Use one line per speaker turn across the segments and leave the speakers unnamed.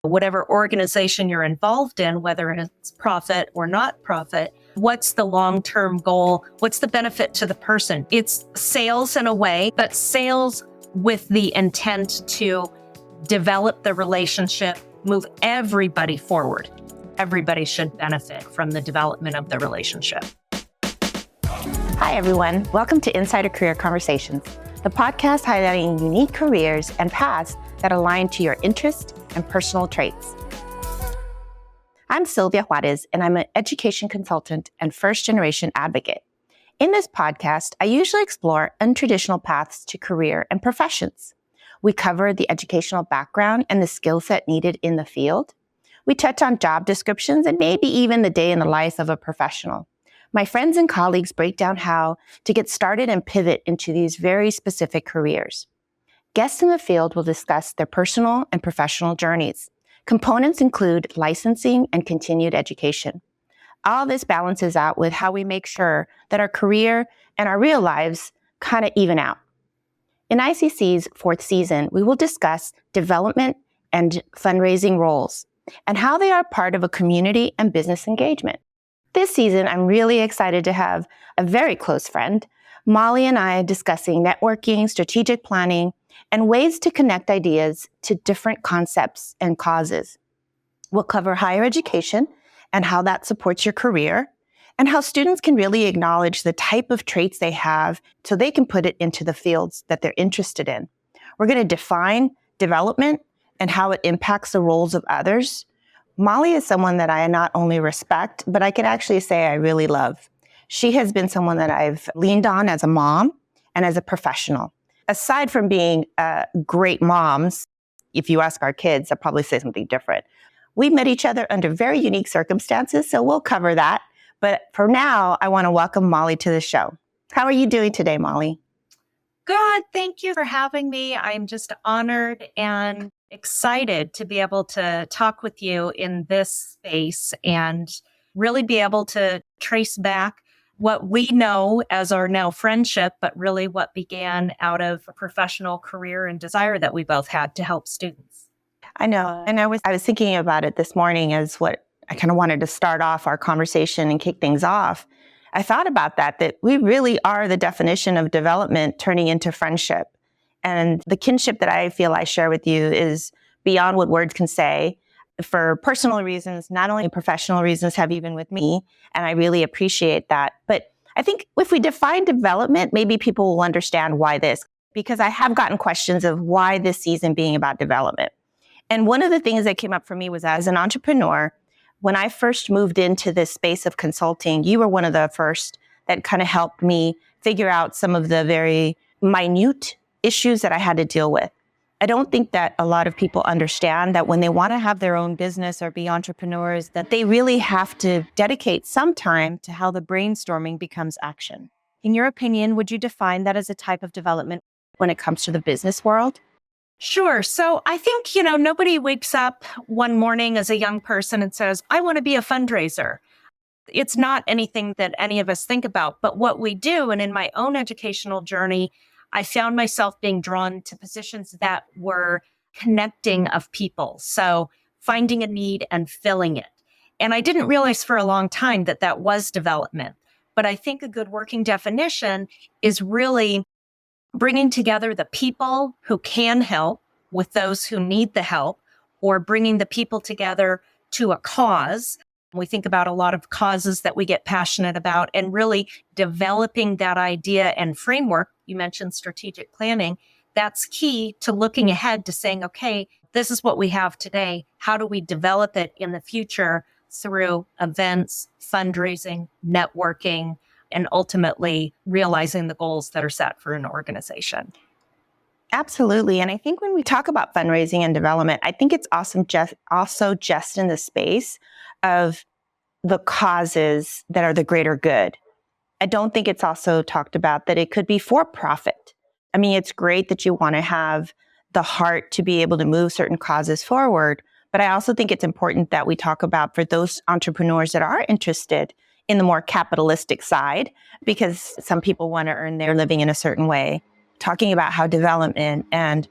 whatever organization you're involved in, whether it's profit or not profit, what's the long-term goal? What's the benefit to the person? It's sales in a way, but sales with the intent to develop the relationship, move everybody forward. Everybody should benefit from the development of the relationship.
Hi, everyone. Welcome to Insider Career Conversations, the podcast highlighting unique careers and paths that align to your interests and personal traits. I'm Sylvia Juarez, and I'm an education consultant and first-generation advocate. In this podcast, I usually explore untraditional paths to career and professions. We cover the educational background and the skill set needed in the field. We touch on job descriptions and maybe even the day in the life of a professional. My friends and colleagues break down how to get started and pivot into these very specific careers. Guests in the field will discuss their personal and professional journeys. Components include licensing and continued education. All this balances out with how we make sure that our career and our real lives kind of even out. In ICC's fourth season, we will discuss development and fundraising roles and how they are part of a community and business engagement. This season, I'm really excited to have a very close friend, Molly and I, discussing networking, strategic planning, and ways to connect ideas to different concepts and causes. We'll cover higher education and how that supports your career, and how students can really acknowledge the type of traits they have so they can put it into the fields that they're interested in. We're going to define development and how it impacts the roles of others. Molly is someone that I not only respect, but I can actually say I really love. She has been someone that I've leaned on as a mom and as a professional. Aside from being great moms, if you ask our kids, they'll probably say something different. We met each other under very unique circumstances, so we'll cover that. But for now, I want to welcome Molly to the show. How are you doing today, Molly?
Good. Thank you for having me. I'm just honored and excited to be able to talk with you in this space and really be able to trace back what we know as our now friendship, but really what began out of a professional career and desire that we both had to help students.
I know. And I was thinking about it this morning as what I kind of wanted to start off our conversation and kick things off. I thought about that we really are the definition of development turning into friendship. And the kinship that I feel I share with you is beyond what words can say. For personal reasons, not only professional reasons have you been with me, and I really appreciate that. But I think if we define development, maybe people will understand why this, because I have gotten questions of why this season being about development. And one of the things that came up for me was as an entrepreneur, when I first moved into this space of consulting, you were one of the first that kind of helped me figure out some of the very minute issues that I had to deal with. I don't think that a lot of people understand that when they want to have their own business or be entrepreneurs, that they really have to dedicate some time to how the brainstorming becomes action. In your opinion, would you define that as a type of development when it comes to the business world?
Sure. So I think, nobody wakes up one morning as a young person and says, I want to be a fundraiser. It's not anything that any of us think about, but what we do, and in my own educational journey, I found myself being drawn to positions that were connecting of people. So finding a need and filling it. And I didn't realize for a long time that that was development. But I think a good working definition is really bringing together the people who can help with those who need the help, or bringing the people together to a cause. We think about a lot of causes that we get passionate about, and really developing that idea and framework. You mentioned strategic planning. That's key to looking ahead to saying, okay, this is what we have today. How do we develop it in the future through events, fundraising, networking, and ultimately realizing the goals that are set for an organization?
Absolutely. And I think when we talk about fundraising and development, I think it's awesome just in the space of the causes that are the greater good. I don't think it's also talked about that it could be for profit. I mean, it's great that you want to have the heart to be able to move certain causes forward, but I also think it's important that we talk about for those entrepreneurs that are interested in the more capitalistic side, because some people want to earn their living in a certain way, talking about how development and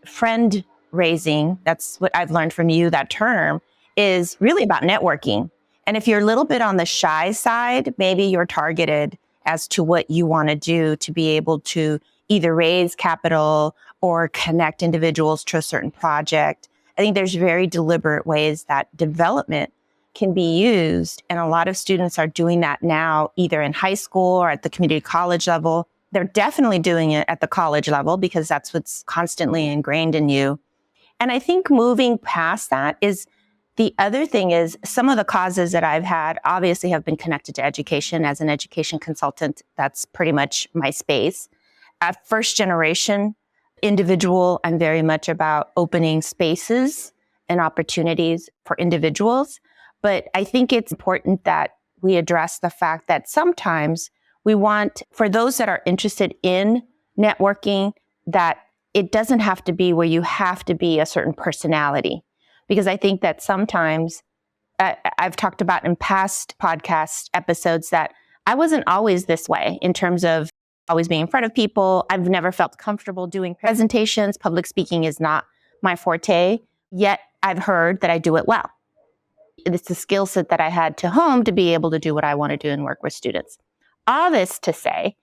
friend fundraising, that's what I've learned from you, that term, is really about networking. And if you're a little bit on the shy side, maybe you're targeted as to what you want to do to be able to either raise capital or connect individuals to a certain project. I think there's very deliberate ways that development can be used. And a lot of students are doing that now, either in high school or at the community college level. They're definitely doing it at the college level because that's what's constantly ingrained in you. And I think moving past that is the other thing is some of the causes that I've had obviously have been connected to education. As an education consultant, that's pretty much my space. At first generation individual, I'm very much about opening spaces and opportunities for individuals. But I think it's important that we address the fact that sometimes we want, for those that are interested in networking, that it doesn't have to be where you have to be a certain personality. Because I think that sometimes, I've talked about in past podcast episodes that I wasn't always this way in terms of always being in front of people. I've never felt comfortable doing presentations. Public speaking is not my forte, yet I've heard that I do it well. It's a skill set that I had to hone to be able to do what I want to do and work with students. All this to say,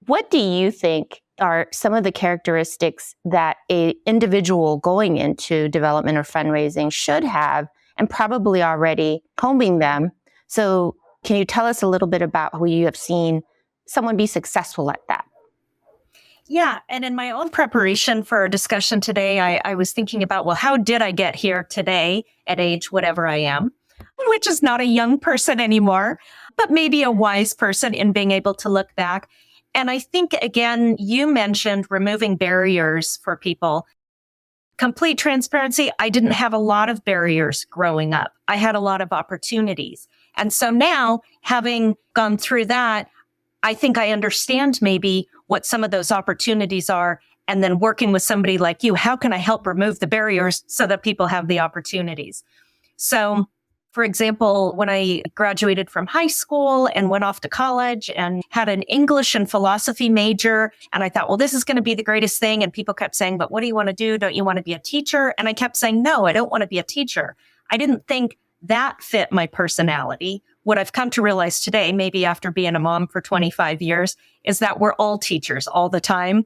what do you think are some of the characteristics that an individual going into development or fundraising should have, and probably already honing them? So can you tell us a little bit about how you have seen someone be successful at that?
Yeah. And in my own preparation for our discussion today, I was thinking about, well, how did I get here today at age whatever I am, which is not a young person anymore, but maybe a wise person in being able to look back. And I think, again, you mentioned removing barriers for people. Complete transparency, I didn't have a lot of barriers growing up. I had a lot of opportunities. And so now, having gone through that, I think I understand maybe what some of those opportunities are. And then working with somebody like you, how can I help remove the barriers so that people have the opportunities? So, for example, when I graduated from high school and went off to college and had an English and philosophy major, and I thought, well, this is going to be the greatest thing. And people kept saying, but what do you want to do? Don't you want to be a teacher? And I kept saying, no, I don't want to be a teacher. I didn't think that fit my personality. What I've come to realize today, maybe after being a mom for 25 years, is that we're all teachers all the time.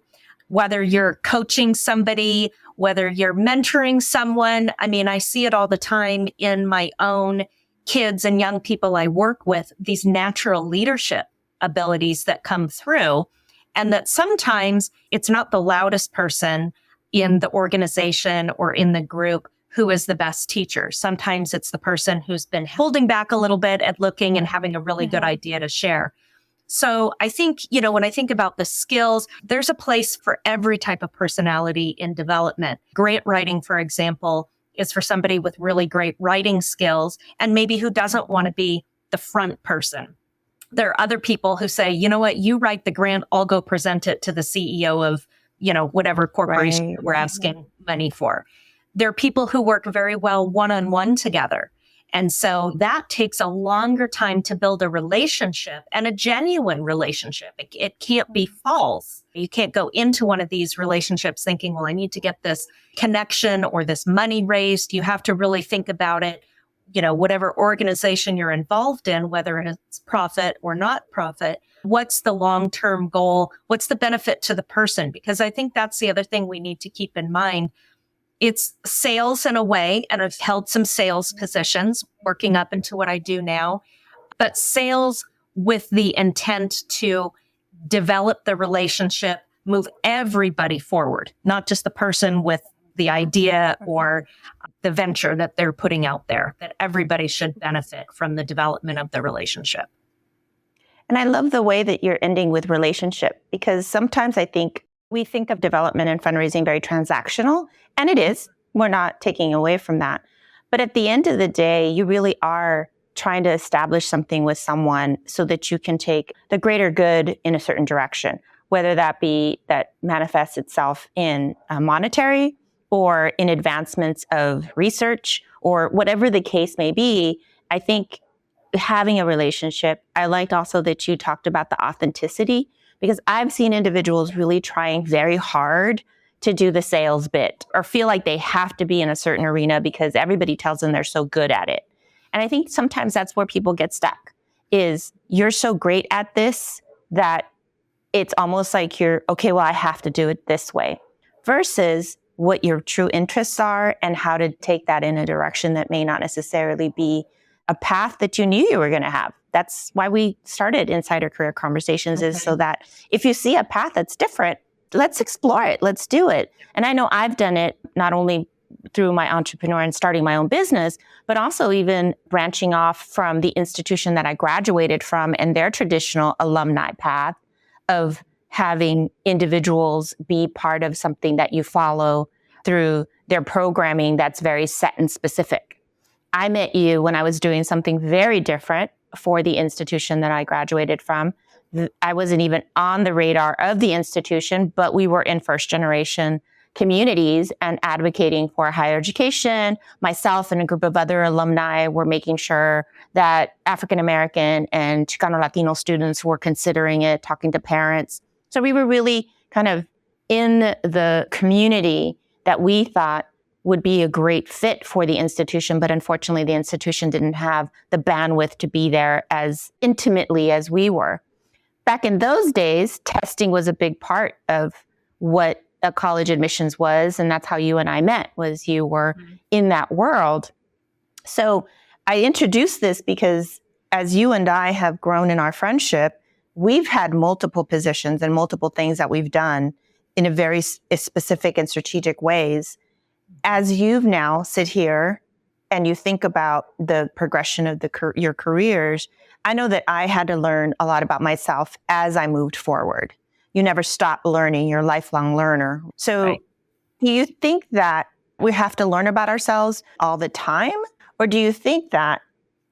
Whether you're coaching somebody, whether you're mentoring someone. I mean, I see it all the time in my own kids and young people I work with, these natural leadership abilities that come through. And that sometimes it's not the loudest person in the organization or in the group who is the best teacher. Sometimes it's the person who's been holding back a little bit at looking and having a really good idea to share. So I think, when I think about the skills, there's a place for every type of personality in development. Grant writing, for example, is for somebody with really great writing skills and maybe who doesn't want to be the front person. There are other people who say, you know what, you write the grant, I'll go present it to the CEO of, whatever corporation we're asking money for. There are people who work very well one-on-one together. And so that takes a longer time to build a relationship and a genuine relationship. It can't be false. You can't go into one of these relationships thinking, well, I need to get this connection or this money raised. You have to really think about it, whatever organization you're involved in, whether it's profit or not profit. What's the long-term goal? What's the benefit to the person? Because I think that's the other thing we need to keep in mind. It's sales in a way, and I've held some sales positions working up into what I do now, but sales with the intent to develop the relationship, move everybody forward, not just the person with the idea or the venture that they're putting out there, that everybody should benefit from the development of the relationship.
And I love the way that you're ending with relationship, because sometimes I think we think of development and fundraising very transactional, and it is. We're not taking away from that. But at the end of the day, you really are trying to establish something with someone so that you can take the greater good in a certain direction, whether that be that manifests itself in monetary or in advancements of research or whatever the case may be. I think having a relationship, I liked also that you talked about the authenticity, because I've seen individuals really trying very hard to do the sales bit or feel like they have to be in a certain arena because everybody tells them they're so good at it. And I think sometimes that's where people get stuck is you're so great at this that it's almost like you're, okay, well, I have to do it this way versus what your true interests are and how to take that in a direction that may not necessarily be a path that you knew you were going to have. That's why we started Insider Career Conversations is so that if you see a path that's different, let's explore it. Let's do it. And I know I've done it not only through my entrepreneur and starting my own business, but also even branching off from the institution that I graduated from and their traditional alumni path of having individuals be part of something that you follow through their programming that's very set and specific. I met you when I was doing something very different for the institution that I graduated from. I wasn't even on the radar of the institution, but we were in first generation communities and advocating for higher education. Myself and a group of other alumni were making sure that African American and Chicano Latino students were considering it, talking to parents. So we were really kind of in the community that we thought would be a great fit for the institution, but unfortunately the institution didn't have the bandwidth to be there as intimately as we were. Back in those days, testing was a big part of what a college admissions was, and that's how you and I met, was you were in that world. So I introduced this because as you and I have grown in our friendship, we've had multiple positions and multiple things that we've done in a very specific and strategic ways. As you've now sit here and you think about the progression of your careers, I know that I had to learn a lot about myself as I moved forward. You never stop learning. You're a lifelong learner. So do you think that we have to learn about ourselves all the time? Or do you think that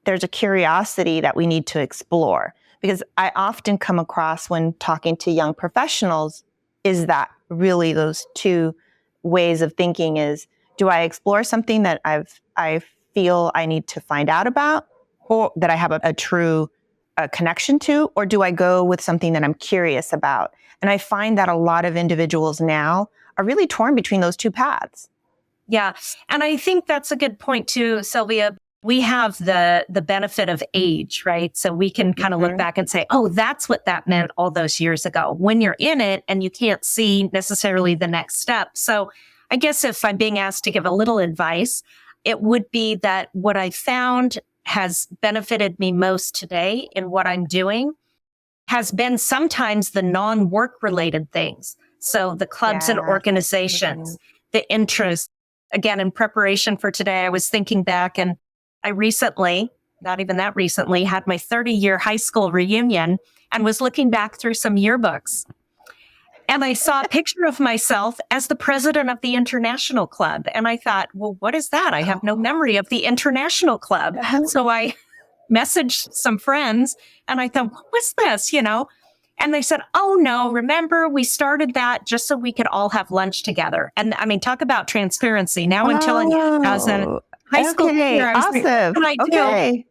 there's a curiosity that we need to explore? Because I often come across when talking to young professionals is that really those two ways of thinking is, do I explore something that I feel I need to find out about or that I have a true connection to, or do I go with something that I'm curious about? And I find that a lot of individuals now are really torn between those two paths.
Yeah. And I think that's a good point too, Sylvia. We have the benefit of age, right? So we can kind of look back and say, oh, that's what that meant all those years ago when you're in it and you can't see necessarily the next step. So I guess if I'm being asked to give a little advice, it would be that what I found has benefited me most today in what I'm doing has been sometimes the non-work related things. So the clubs and organizations, the interests. Again, in preparation for today, I was thinking back and I recently, not even that recently, had my 30-year high school reunion and was looking back through some yearbooks. And I saw a picture of myself as the president of the International Club. And I thought, well, what is that? I have no memory of the International Club. So I messaged some friends and I thought, what was this? And they said, oh no, remember we started that just so we could all have lunch together. And I mean, talk about transparency. Now I'm telling you, as a high school teacher, I was
awesome.
I do.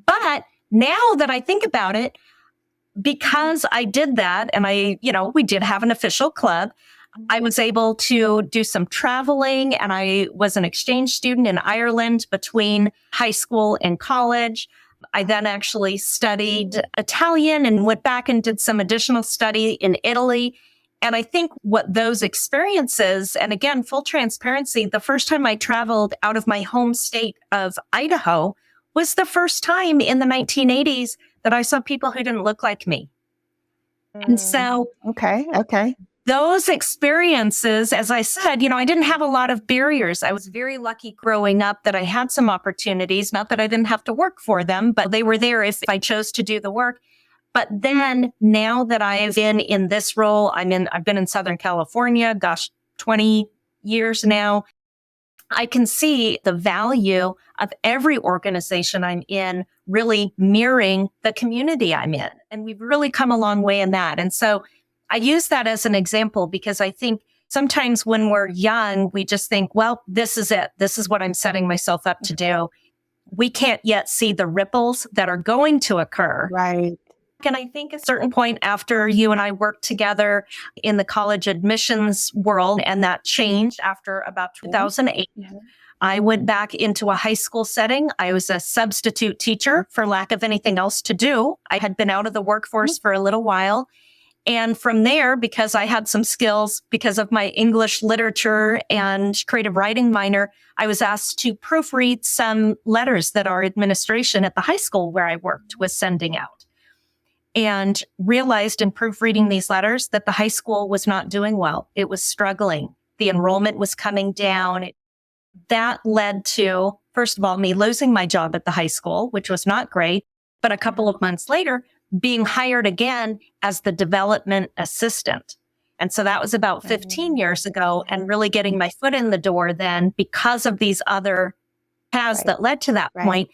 But now that I think about it, because I did that and we did have an official club, I was able to do some traveling and I was an exchange student in Ireland between high school and college. I then actually studied Italian and went back and did some additional study in Italy. And I think what those experiences, and again, full transparency, the first time I traveled out of my home state of Idaho was the first time in the 1980s that I saw people who didn't look like me. And so those experiences, as I said, I didn't have a lot of barriers. I was very lucky growing up that I had some opportunities, not that I didn't have to work for them, but they were there if I chose to do the work. But then now that I've been in this role, I've been in Southern California, 20 years now. I can see the value of every organization I'm in really mirroring the community I'm in. And we've really come a long way in that. And so I use that as an example because I think sometimes when we're young, we just think, well, this is it. This is what I'm setting myself up to do. We can't yet see the ripples that are going to occur.
Right.
And I think at a certain point after you and I worked together in the college admissions world, and that changed after about 2008, I went back into a high school setting. I was a substitute teacher for lack of anything else to do. I had been out of the workforce for a little while. And from there, because I had some skills, because of my English literature and creative writing minor, I was asked to proofread some letters that our administration at the high school where I worked was sending out. And realized in proofreading these letters that the high school was not doing well. It was struggling. The enrollment was coming down. That led to, first of all, me losing my job at the high school, which was not great. But a couple of months later, being hired again as the development assistant. And so that was about 15 years ago, and really getting my foot in the door then because of these other paths that led to that point,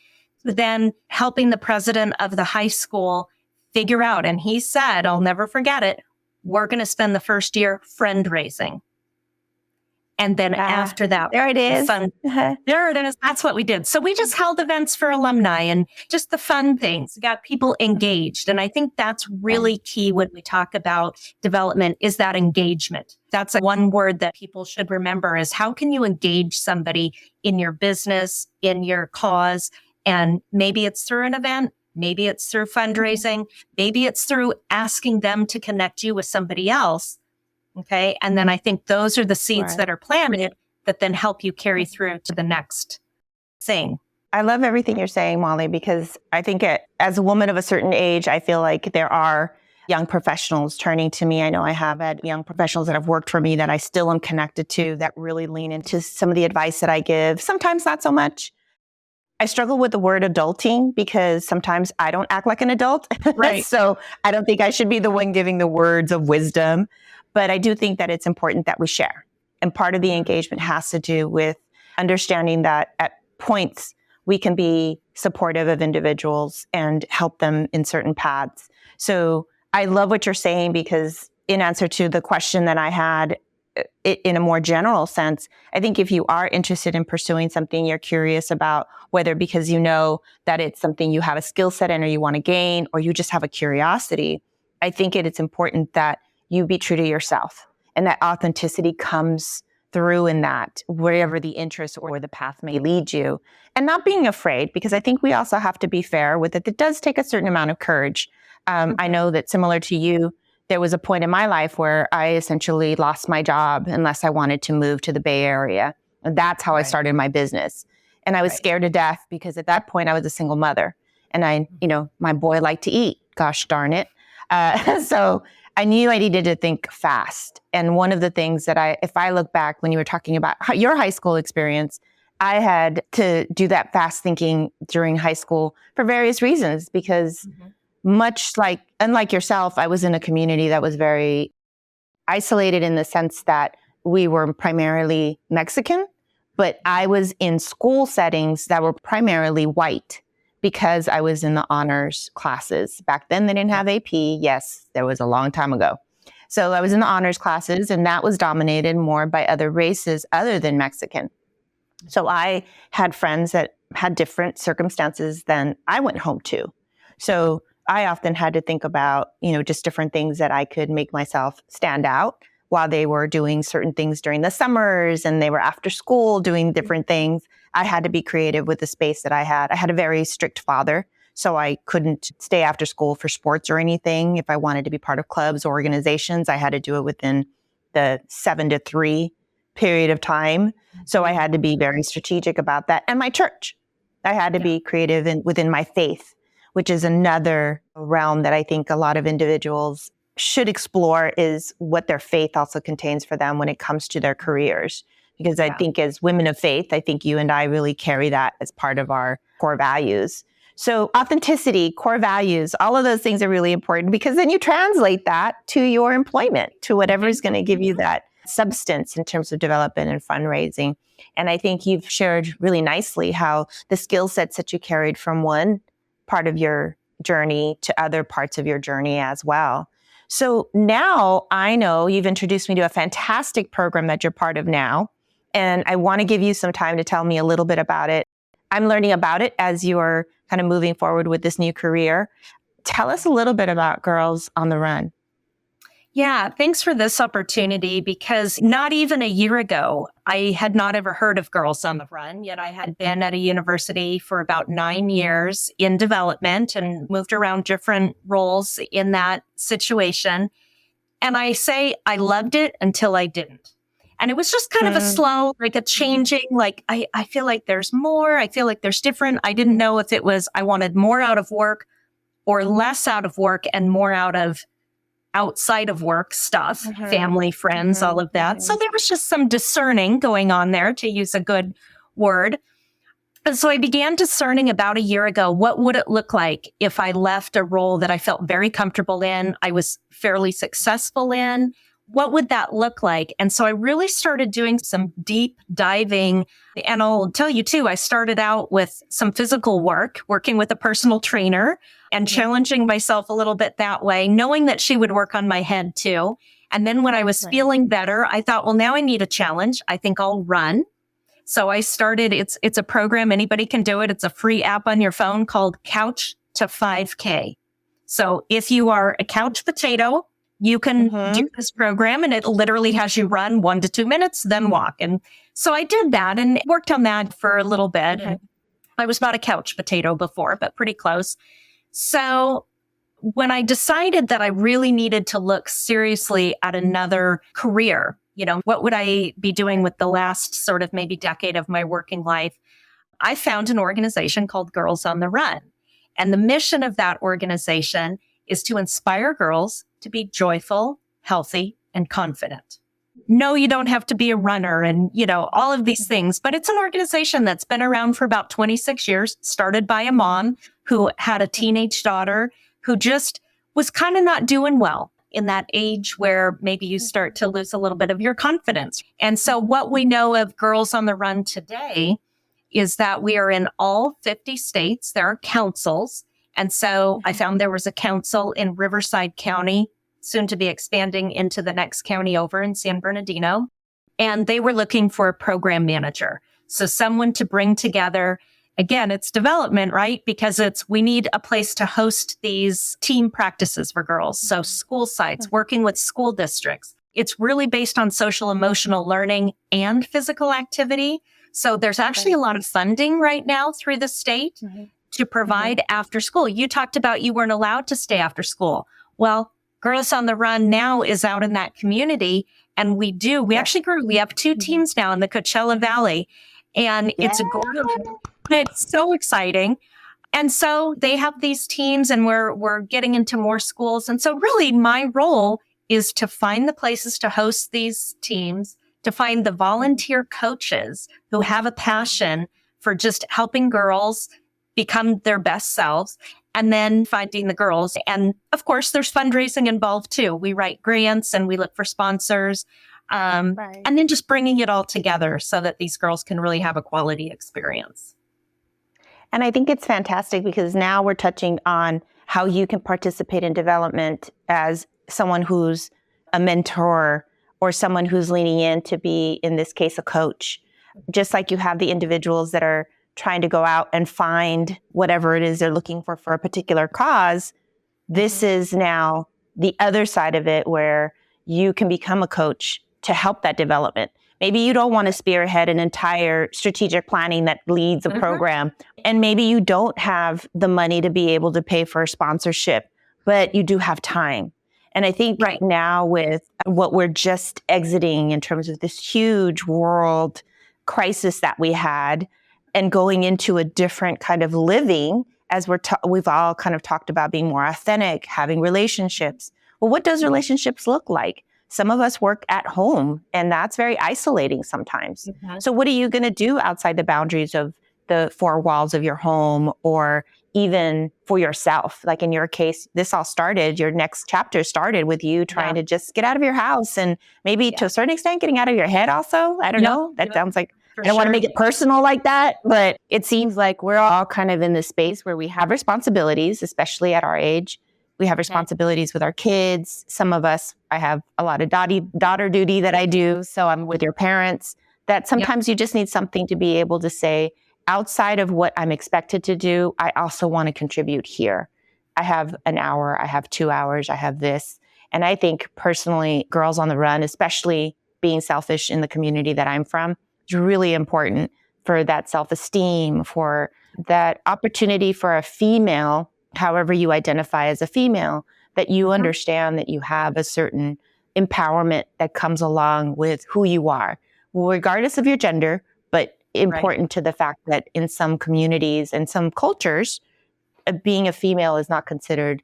then helping the president of the high school figure out. And he said, I'll never forget it, we're going to spend the first year fundraising. And then after that,
there it is.
There it is. That's what we did. So we just held events for alumni and just the fun things, got people engaged. And I think that's really key when we talk about development is that engagement. That's one word that people should remember is how can you engage somebody in your business, in your cause? And maybe it's through an event. Maybe it's through fundraising. Maybe it's through asking them to connect you with somebody else. Okay. And then I think those are the seeds that are planted that then help you carry through to the next thing.
I love everything you're saying, Molly, because I think as a woman of a certain age, I feel like there are young professionals turning to me. I know I have had young professionals that have worked for me that I still am connected to that really lean into some of the advice that I give. Sometimes not so much. I struggle with the word adulting because sometimes I don't act like an adult.
Right.
So I don't think I should be the one giving the words of wisdom. But I do think that it's important that we share. And part of the engagement has to do with understanding that at points we can be supportive of individuals and help them in certain paths. So I love what you're saying because in answer to the question that I had in a more general sense, I think if you are interested in pursuing something you're curious about, whether because you know that it's something you have a skill set in or you want to gain, or you just have a curiosity, I think it's important that you be true to yourself and that authenticity comes through in that, wherever the interest or the path may lead you, and not being afraid, because I think we also have to be fair with it. It does take a certain amount of courage. I know that similar to you, there was a point in my life where I essentially lost my job unless I wanted to move to the Bay Area. And that's how I started my business. And I was scared to death because at that point I was a single mother and my boy liked to eat, gosh darn it. So I knew I needed to think fast. And one of the things that if I look back when you were talking about your high school experience, I had to do that fast thinking during high school for various reasons, because unlike yourself, I was in a community that was very isolated in the sense that we were primarily Mexican, but I was in school settings that were primarily white because I was in the honors classes. Back then they didn't have AP. Yes, there was a long time ago. So I was in the honors classes, and that was dominated more by other races other than Mexican. So I had friends that had different circumstances than I went home to. So I often had to think about, just different things that I could make myself stand out while they were doing certain things during the summers and they were after school doing different things. I had to be creative with the space that I had. I had a very strict father, so I couldn't stay after school for sports or anything. If I wanted to be part of clubs or organizations, I had to do it within the 7 to 3 period of time. So I had to be very strategic about that. And my church, I had to be creative within my faith, which is another realm that I think a lot of individuals should explore, is what their faith also contains for them when it comes to their careers. Because I think as women of faith, I think you and I really carry that as part of our core values. So authenticity, core values, all of those things are really important, because then you translate that to your employment, to whatever is going to give you that substance in terms of development and fundraising. And I think you've shared really nicely how the skill sets that you carried from one part of your journey to other parts of your journey as well. So now I know you've introduced me to a fantastic program that you're part of now, and I want to give you some time to tell me a little bit about it. I'm learning about it as you're kind of moving forward with this new career. Tell us a little bit about Girls on the Run.
Yeah, thanks for this opportunity because not even a year ago, I had not ever heard of Girls on the Run, yet I had been at a university for about 9 years in development and moved around different roles in that situation. And I say I loved it until I didn't. And it was just kind of a slow, like a changing, like I feel like there's more. I feel like there's different. I didn't know if it was I wanted more out of work or less out of work and more out of outside of work stuff, family, friends, all of that. So there was just some discerning going on there, to use a good word. And so I began discerning about a year ago, what would it look like if I left a role that I felt very comfortable in, I was fairly successful in? What would that look like? And so I really started doing some deep diving. And I'll tell you too, I started out with some physical work, working with a personal trainer and challenging myself a little bit that way, knowing that she would work on my head too. And then when I was feeling better, I thought, well, now I need a challenge. I think I'll run. So I started, it's a program, anybody can do it. It's a free app on your phone called Couch to 5K. So if you are a couch potato, you can do this program and it literally has you run 1 to 2 minutes, then walk. And so I did that and worked on that for a little bit. And I was not a couch potato before, but pretty close. So when I decided that I really needed to look seriously at another career, what would I be doing with the last sort of maybe decade of my working life? I found an organization called Girls on the Run. And the mission of that organization is to inspire girls to be joyful, healthy, and confident. No, you don't have to be a runner and, all of these things, but it's an organization that's been around for about 26 years, started by a mom who had a teenage daughter who just was kind of not doing well in that age where maybe you start to lose a little bit of your confidence. And so what we know of Girls on the Run today is that we are in all 50 states. There are councils. And so I found there was a council in Riverside County, soon to be expanding into the next county over in San Bernardino. And they were looking for a program manager. So someone to bring together, again, it's development, right? Because we need a place to host these team practices for girls. So school sites, working with school districts. It's really based on social emotional learning and physical activity. So there's actually a lot of funding right now through the state to provide after school. You talked about you weren't allowed to stay after school. Well, Girls on the Run now is out in that community. And we actually grew. We have 2 teams now in the Coachella Valley. And it's so exciting. And so they have these teams and we're getting into more schools. And so really my role is to find the places to host these teams, to find the volunteer coaches who have a passion for just helping girls become their best selves, and then finding the girls. And of course, there's fundraising involved too. We write grants and we look for sponsors, and then just bringing it all together so that these girls can really have a quality experience.
And I think it's fantastic because now we're touching on how you can participate in development as someone who's a mentor or someone who's leaning in to be, in this case, a coach. Just like you have the individuals that are trying to go out and find whatever it is they're looking for a particular cause, this is now the other side of it where you can become a coach to help that development. Maybe you don't want to spearhead an entire strategic planning that leads a program, and maybe you don't have the money to be able to pay for a sponsorship, but you do have time. And I think right now with what we're just exiting in terms of this huge world crisis that we had, and going into a different kind of living, as we've all kind of talked about being more authentic, having relationships. Well, what does relationships look like? Some of us work at home, and that's very isolating sometimes. So what are you going to do outside the boundaries of the 4 walls of your home, or even for yourself? Like in your case, your next chapter started with you trying to just get out of your house, and maybe to a certain extent getting out of your head also. I don't know. That sounds like, I don't want to make it personal like that, but it seems like we're all kind of in this space where we have responsibilities, especially at our age. We have responsibilities with our kids. Some of us, I have a lot of daughter duty that I do. So I'm with your parents, that sometimes you just need something to be able to say, outside of what I'm expected to do, I also want to contribute here. I have an hour, I have 2 hours, I have this. And I think personally, Girls on the Run, especially being selfish in the community that I'm from, is really important for that self-esteem, for that opportunity for a female, however you identify as a female, that you understand that you have a certain empowerment that comes along with who you are, regardless of your gender, but important to the fact that in some communities and some cultures, being a female is not considered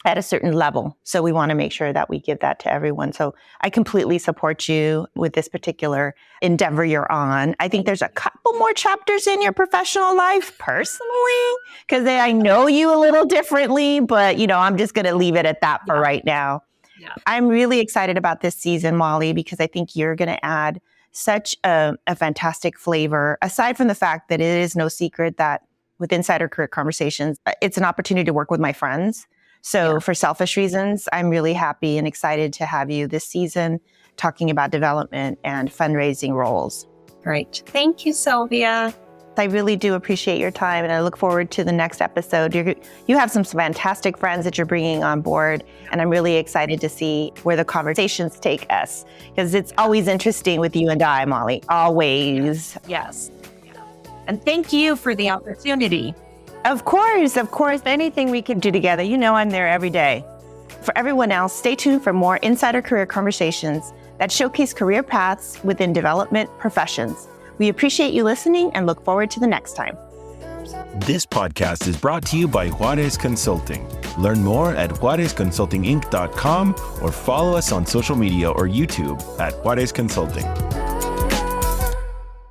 at a certain level. So we want to make sure that we give that to everyone. So I completely support you with this particular endeavor you're on. I think there's a couple more chapters in your professional life personally, because I know you a little differently, but I'm just going to leave it at that for right now.
Yeah.
I'm really excited about this season, Molly, because I think you're going to add such a fantastic flavor, aside from the fact that it is no secret that with Insider Career Conversations, it's an opportunity to work with my friends. So for selfish reasons, I'm really happy and excited to have you this season talking about development and fundraising roles.
Great. Thank you, Sylvia.
I really do appreciate your time, and I look forward to the next episode. You have some fantastic friends that you're bringing on board, and I'm really excited to see where the conversations take us, because it's always interesting with you and I, Molly, always.
Yes. And thank you for the opportunity.
Of course. Anything we can do together, I'm there every day. For everyone else, stay tuned for more Insider Career Conversations that showcase career paths within development professions. We appreciate you listening and look forward to the next time.
This podcast is brought to you by Juarez Consulting. Learn more at juarezconsultinginc.com or follow us on social media or YouTube at Juarez Consulting.